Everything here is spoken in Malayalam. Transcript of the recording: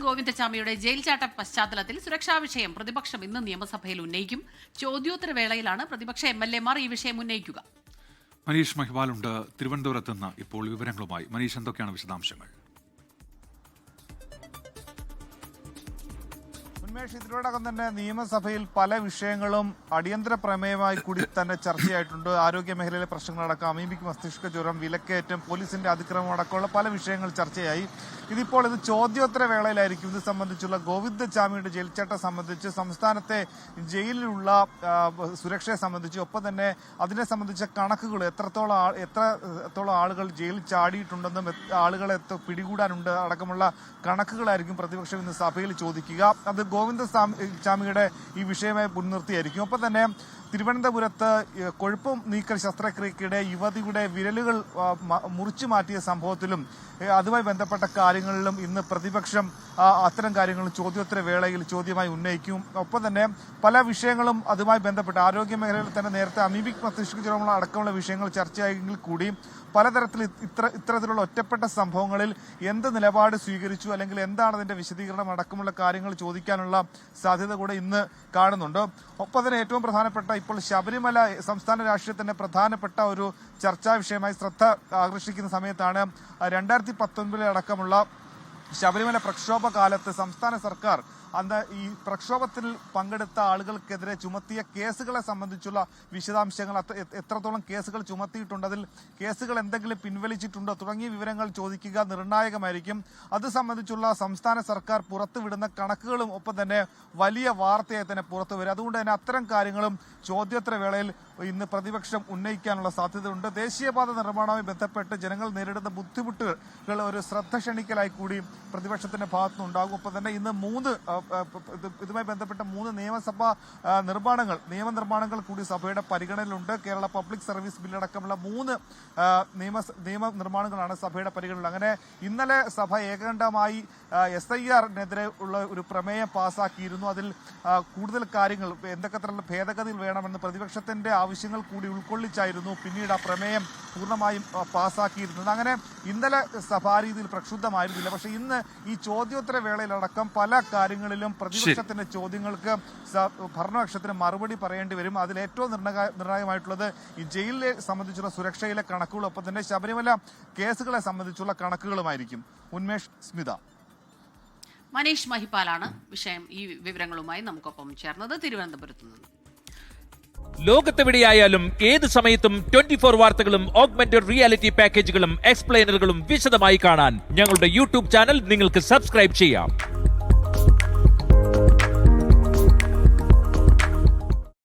ഗോവിന്ദചാമിയുടെ ജയിൽ ചാട്ട പശ്ചാത്തലത്തിൽ സുരക്ഷാ വിഷയം പ്രതിപക്ഷം ഇന്ന് നിയമസഭയിൽ ഉന്നയിക്കും. ചോദ്യോത്തര വേളയിലാണ് പ്രതിപക്ഷ MLA-മാർ ഈ വിഷയം ഉന്നയിക്കുക. മനീഷ് മഹിപാലുണ്ട് തിരുവനന്തപുരത്ത് നിന്ന് ഇപ്പോൾ വിവരങ്ങളുമായി. മനീഷ്, എന്തൊക്കെയാണ് വിശദാംശങ്ങൾ? ഇതിനോടകം തന്നെ നിയമസഭയിൽ പല വിഷയങ്ങളും അടിയന്തര പ്രമേയമായി കൂടി തന്നെ ചർച്ചയായിട്ടുണ്ട്. ആരോഗ്യ മേഖലയിലെ പ്രശ്നങ്ങളടക്കം, അമീബിക് മസ്തിഷ്ക ജ്വരം, വിലക്കയറ്റം, പോലീസിന്റെ അതിക്രമം അടക്കമുള്ള പല വിഷയങ്ങൾ ചർച്ചയായി. ഇതിപ്പോൾ ഇത് ചോദ്യോത്തര വേളയിലായിരിക്കും. ഇത് സംബന്ധിച്ചുള്ള ഗോവിന്ദചാമിയുടെ ജയിൽ ചാട്ടം സംബന്ധിച്ച്, സംസ്ഥാനത്തെ ജയിലിലുള്ള സുരക്ഷയെ സംബന്ധിച്ച്, ഒപ്പം തന്നെ അതിനെ സംബന്ധിച്ച കണക്കുകൾ, എത്രത്തോളം ആളുകൾ ജയിലിൽ ചാടിയിട്ടുണ്ടെന്നും ആളുകളെ പിടികൂടാനുണ്ട് അടക്കമുള്ള കണക്കുകളായിരിക്കും പ്രതിപക്ഷം ഇന്ന് സഭയിൽ ചോദിക്കുക. അത് ഗോവിന്ദചാമിയുടെ ഈ വിഷയമായി മുൻനിർത്തിയായിരിക്കും. ഒപ്പം തന്നെ തിരുവനന്തപുരത്ത് കൊഴുപ്പ് നീക്കൽ ശസ്ത്രക്രിയക്കിടെ യുവതിയുടെ വിരലുകൾ മുറിച്ചു മാറ്റിയ സംഭവത്തിലും അതുമായി ബന്ധപ്പെട്ട കാര്യങ്ങളിലും ഇന്ന് പ്രതിപക്ഷം അത്തരം കാര്യങ്ങളും ചോദ്യോത്തര വേളയിൽ ചോദ്യമായി ഉന്നയിക്കും. ഒപ്പം തന്നെ പല വിഷയങ്ങളും അതുമായി ബന്ധപ്പെട്ട് ആരോഗ്യ മേഖലയിൽ തന്നെ നേരത്തെ അമീബിക് മസ്തിഷ്ക ജ്വരം അടക്കമുള്ള വിഷയങ്ങൾ ചർച്ചയായെങ്കിൽ കൂടി പലതരത്തിൽ ഇത്തരത്തിലുള്ള ഒറ്റപ്പെട്ട സംഭവങ്ങളിൽ എന്ത് നിലപാട് സ്വീകരിച്ചു, അല്ലെങ്കിൽ എന്താണ് അതിന്റെ വിശദീകരണം അടക്കമുള്ള കാര്യങ്ങൾ ചോദിക്കാനുള്ള സാധ്യത കൂടെ ഇന്ന് കാണുന്നുണ്ട്. ഒപ്പം തന്നെ ഏറ്റവും പ്രധാനപ്പെട്ട ഇപ്പോൾ ശബരിമല സംസ്ഥാന രാഷ്ട്രീയത്തിന്റെ പ്രധാനപ്പെട്ട ഒരു ചർച്ചാ വിഷയമായി ശ്രദ്ധ ആകർഷിക്കുന്ന സമയത്താണ് 2019 അടക്കമുള്ള ശബരിമല പ്രക്ഷോഭ കാലത്ത് സംസ്ഥാന സർക്കാർ അന്ന് ഈ പ്രക്ഷോഭത്തിൽ പങ്കെടുത്ത ആളുകൾക്കെതിരെ ചുമത്തിയ കേസുകളെ സംബന്ധിച്ചുള്ള വിശദാംശങ്ങൾ, എത്രത്തോളം കേസുകൾ ചുമത്തിയിട്ടുണ്ട്, അതിൽ കേസുകൾ എന്തെങ്കിലും പിൻവലിച്ചിട്ടുണ്ടോ തുടങ്ങിയ വിവരങ്ങൾ ചോദിക്കുക നിർണായകമായിരിക്കും. അത് സംബന്ധിച്ചുള്ള സംസ്ഥാന സർക്കാർ പുറത്തുവിടുന്ന കണക്കുകളും ഒപ്പം തന്നെ വലിയ വാർത്തയായി തന്നെ പുറത്തു വരും. അതുകൊണ്ട് തന്നെ അത്തരം കാര്യങ്ങളും ചോദ്യോത്തര വേളയിൽ ഇന്ന് പ്രതിപക്ഷം ഉന്നയിക്കാനുള്ള സാധ്യതയുണ്ട്. ദേശീയപാത നിർമ്മാണവുമായി ബന്ധപ്പെട്ട് ജനങ്ങൾ നേരിടുന്ന ബുദ്ധിമുട്ടുകൾ ഒരു ശ്രദ്ധ ക്ഷണിക്കലായി കൂടി പ്രതിപക്ഷത്തിന്റെ ഭാഗത്തുനിന്നുണ്ടാകും. ഒപ്പം തന്നെ ഇന്ന് ഇതുമായി ബന്ധപ്പെട്ട 3 നിയമസഭാ നിയമനിർമ്മാണങ്ങൾ കൂടി സഭയുടെ പരിഗണനയിലുണ്ട്. കേരള പബ്ലിക് സർവീസ് ബില്ലടക്കമുള്ള 3 നിയമ നിർമ്മാണങ്ങളാണ് സഭയുടെ പരിഗണനയിൽ. അങ്ങനെ ഇന്നലെ സഭ ഏകകണ്ഠമായി SIR-നെതിരെ ഉള്ള ഒരു പ്രമേയം പാസാക്കിയിരുന്നു. അതിൽ കൂടുതൽ കാര്യങ്ങൾ എന്തൊക്കെ തരത്തിലുള്ള ഭേദഗതികൾ വേണമെന്ന് പ്രതിപക്ഷത്തിന്റെ ആവശ്യങ്ങൾ കൂടി ഉൾക്കൊള്ളിച്ചായിരുന്നു പിന്നീട് ആ പ്രമേയം പൂർണ്ണമായും പാസാക്കിയിരുന്നത്. അങ്ങനെ ഇന്നലെ സഭാരീതിയിൽ പ്രക്ഷുബ്ധമായിരുന്നില്ല. പക്ഷേ ഇന്ന് ഈ ചോദ്യോത്തര വേളയിലടക്കം പല കാര്യങ്ങളിലും പ്രതിപക്ഷത്തിന്റെ ചോദ്യങ്ങൾക്ക് ഭരണപക്ഷത്തിന് മറുപടി പറയേണ്ടി വരും. അതിൽ ഏറ്റവും നിർണായകമായിട്ടുള്ളത് ഈ ജയിലിനെ സംബന്ധിച്ചുള്ള സുരക്ഷയിലെ കണക്കുകളും ഒപ്പം തന്നെ ശബരിമല കേസുകളെ സംബന്ധിച്ചുള്ള കണക്കുകളുമായിരിക്കും. ഉന്മേഷ്, സ്മിത. മനീഷ് മഹിപാലാണ് ഈ വിവരങ്ങളുമായി നമുക്കൊപ്പം ചേർന്നത് തിരുവനന്തപുരത്ത് നിന്ന്. ലോകത്തെവിടെയായാലും ഏത് സമയത്തും 24 വാർത്തകളും ഓഗ്മെന്റഡ് റിയാലിറ്റി പാക്കേജുകളും എക്സ്പ്ലെയിനറുകളും വിശദമായി കാണാൻ ഞങ്ങളുടെ യൂട്യൂബ് ചാനൽ നിങ്ങൾക്ക് സബ്സ്ക്രൈബ് ചെയ്യാം.